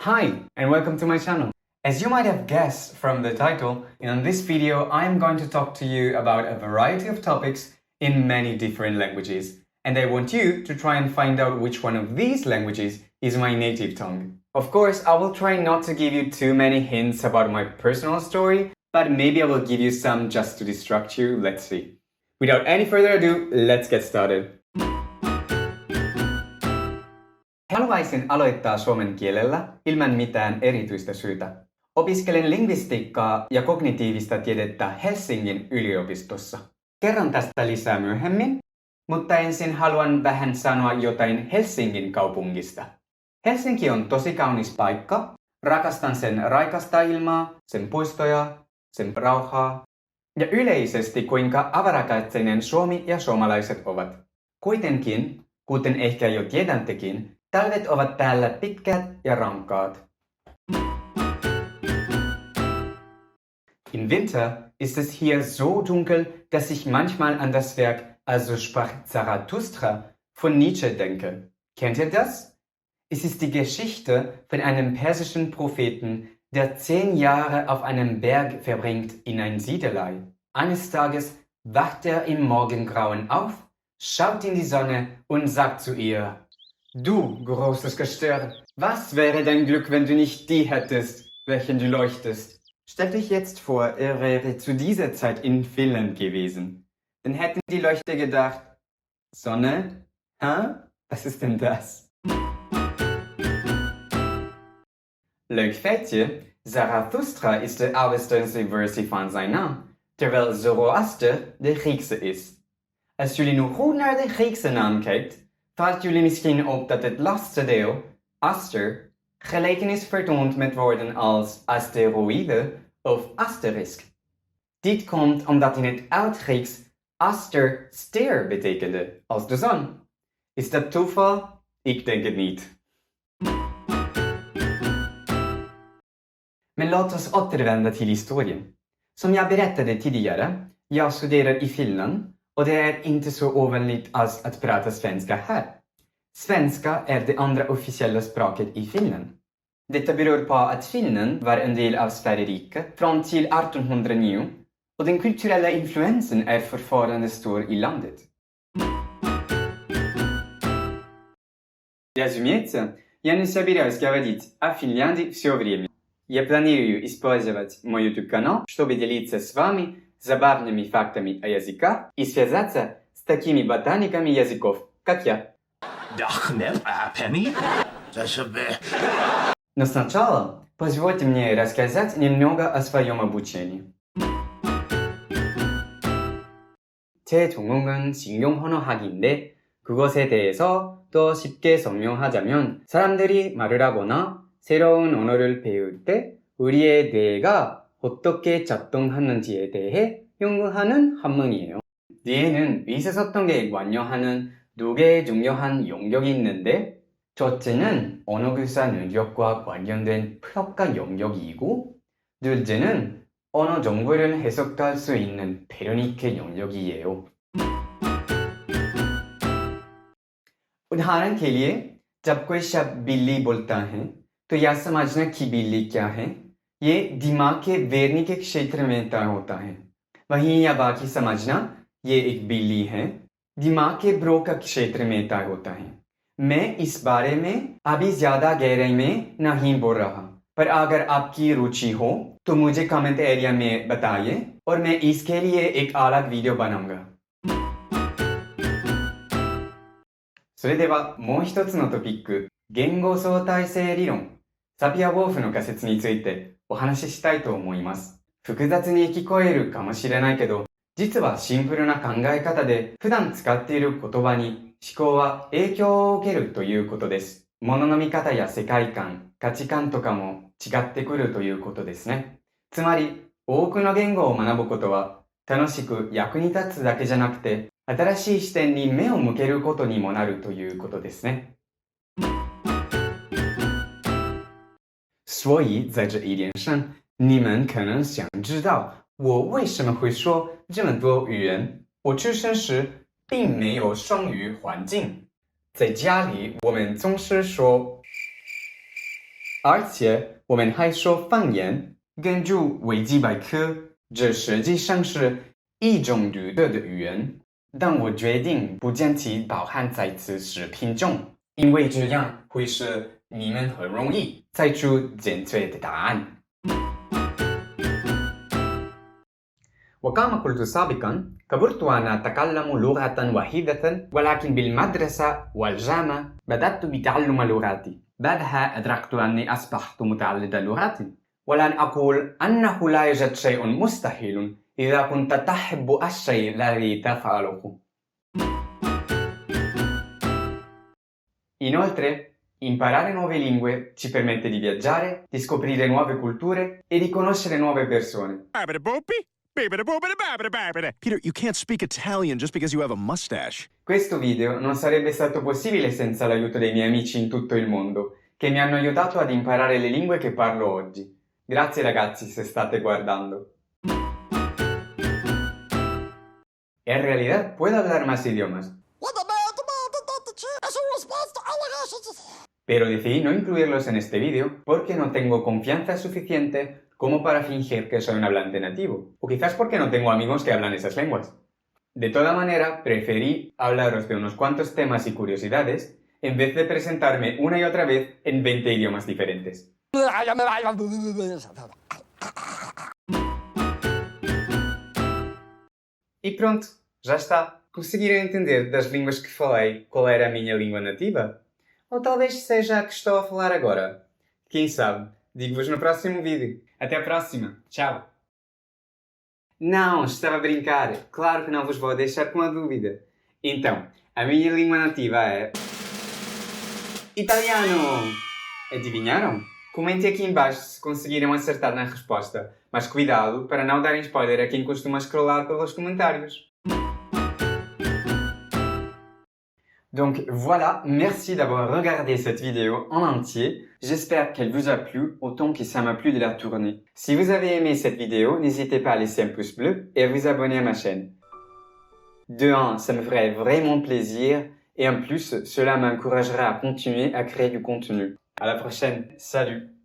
Hi, and welcome to my channel. As you might have guessed from the title, in this video I am going to talk to you about a variety of topics in many different languages. And I want you to try and find out which one of these languages is my native tongue. Of course, I will try not to give you too many hints about my personal story, but maybe I will give you some just to distract you. Let's see. Without any further ado, let's get started. Haluaisin aloittaa suomen kielellä ilman mitään erityistä syytä. Opiskelen lingvistiikkaa ja kognitiivista tiedettä Helsingin yliopistossa. Kerron tästä lisää myöhemmin, mutta ensin haluan vähän sanoa jotain Helsingin kaupungista. Helsinki on tosi kaunis paikka. Rakastan sen raikasta ilmaa, sen puistoja, sen rauhaa ja yleisesti kuinka avarakatseinen Suomi ja suomalaiset ovat. Kuitenkin, kuten ehkä jo tiedäntekin, talvet ovat täällä pitkät ja rankkaat. Im Winter ist es hier so dunkel, dass ich manchmal an das Werk Also sprach Zarathustra von Nietzsche denke. Kennt ihr das? Es ist die Geschichte von einem persischen Propheten, der 10 Jahre auf einem Berg verbringt in Einsiedelei. Eines Tages wacht im Morgengrauen auf, schaut in die Sonne und sagt zu ihr: Du, großes Gestirn, was wäre dein Glück, wenn du nicht die hättest, welchen du leuchtest? Stell dich jetzt vor, er wäre zu dieser Zeit in Finnland gewesen. Dann hätten die Leute gedacht: Sonne? Hä? Was ist denn das? Leuk feitje, Zarathustra is de oudste versie van zijn naam, terwijl Zoroaster de Griekse is. Als jullie nu goed naar de Griekse naam kijkt, valt jullie misschien op dat het laatste deel, aster, gelijkenis vertoont met woorden als asteroïde of asterisk. Dit komt omdat in het Oud-Grieks aster ster betekende, als de zon. Is dat toeval? Ik denk het niet. Men låt oss återvända till historien. Som jag berättade tidigare, jag studerar i Finland och det är inte så ovanligt alls att prata svenska här. Svenska är det andra officiella språket i Finland. Detta beror på att Finland var en del av Sverigerike fram till 1809 och den kulturella influensen är fortfarande stor i landet. Разумеется, я не собираюсь говорить о Финляндии все время. Я планирую использовать мой YouTube-канал, чтобы делиться с вами забавными фактами о языках и связаться с такими ботаниками языков, как я. Но сначала позвольте мне рассказать немного о своем обучении. 제 전공은 직용 언어학인데 그것에 대해서 더 쉽게 설명하자면 사람들이 말을 하거나 새로운 언어를 배울 때 우리의 뇌가 어떻게 작동하는지에 대해 연구하는 학문이에요. 뇌에는 의사소통에 관여하는 2개의 중요한 영역이 있는데 첫째는 언어교사 능력과 관련된 평가 영역이고 둘째는 언어 정보를 해석할 수 있는 배려니케 영역이에요. उदाहरण के लिए जब कोई शब्द बिल्ली बोलता है तो यह समझना कि बिल्ली क्या है ये दिमाग के वेर्निके क्षेत्र में तय होता है। वहीं यह बाकी समझना ये एक बिल्ली है दिमाग के ब्रोका क्षेत्र में तय होता है। मैं इस बारे में अभी ज्यादा गहराई में नहीं बोल रहा, पर अगर आपकी रुचि हो तो मुझे कमेंट एरिया में बताइए और मैं इसके लिए एक अलग वीडियो बनाऊंगा। それではもう一つのトピック、言語相対性理論、サピアゴーフの仮説についてお話ししたいと思います。複雑に聞こえるかもしれないけど、実はシンプルな考え方で普段使っている言葉に思考は影響を受けるということです。物の見方や世界観、価値観とかも違ってくるということですね。つまり、多くの言語を学ぶことは楽しく役に立つだけじゃなくて、新しい視点に目を向けることにもなるということですね。所以在这一点上，你们可能想知道我为什么会说这么多语言。我出生时并没有双语环境，在家里我们总是说而且我们还说方言。根据维基百科，这实际上是一种独特的语言，但我决定不将其包含在此视频中，因为这样会使你们很容易猜出正确的答案。وكما قلت سابقا كبرت وأنا أتكلم لغة واحدة ولكن بالمدرسة والجامعة بدأت بتعلم لغاتي بعدها أدركت أني أصبحت متعلم لغات ولن أقول أنه لا يوجد شيء مستحيل إذا كنت تحب الشيء الذي تفعله. Inoltre, imparare nuove lingue ci permette di viaggiare, di scoprire nuove culture e di conoscere nuove persone. Peter, you can't speak Italian just because you have a mustache. Questo video non sarebbe stato possibile senza l'aiuto dei miei amici in tutto il mondo, che mi hanno aiutato ad imparare le lingue che parlo oggi. Grazie ragazzi se state guardando. En realidad puedo hablar más idiomas. Pero decidí no incluirlos en este vídeo porque no tengo confianza suficiente como para fingir que soy un hablante nativo, o quizás porque no tengo amigos que hablan esas lenguas. De toda manera, preferí hablaros de unos cuantos temas y curiosidades en vez de presentarme una y otra vez en 20 idiomas diferentes. E pronto, já está. Conseguiram entender das línguas que falei qual era a minha língua nativa? Ou talvez seja a que estou a falar agora? Quem sabe? Digo-vos no próximo vídeo. Até a próxima. Tchau. Não, estava a brincar. Claro que não vos vou deixar com a dúvida. Então, a minha língua nativa é... italiano! Adivinharam? Comentem aqui embaixo se conseguiram acertar na resposta. Mas cuidado para não darem spoiler a quem costuma scrollar pelos comentários. Donc voilà, merci d'avoir regardé cette vidéo en entier. J'espère qu'elle vous a plu autant que ça m'a plu de la tourner. Si vous avez aimé cette vidéo, n'hésitez pas à laisser un pouce bleu et à vous abonner à ma chaîne. De un, ça me ferait vraiment plaisir et en plus, cela m'encouragera à continuer à créer du contenu. À la prochaine, salut!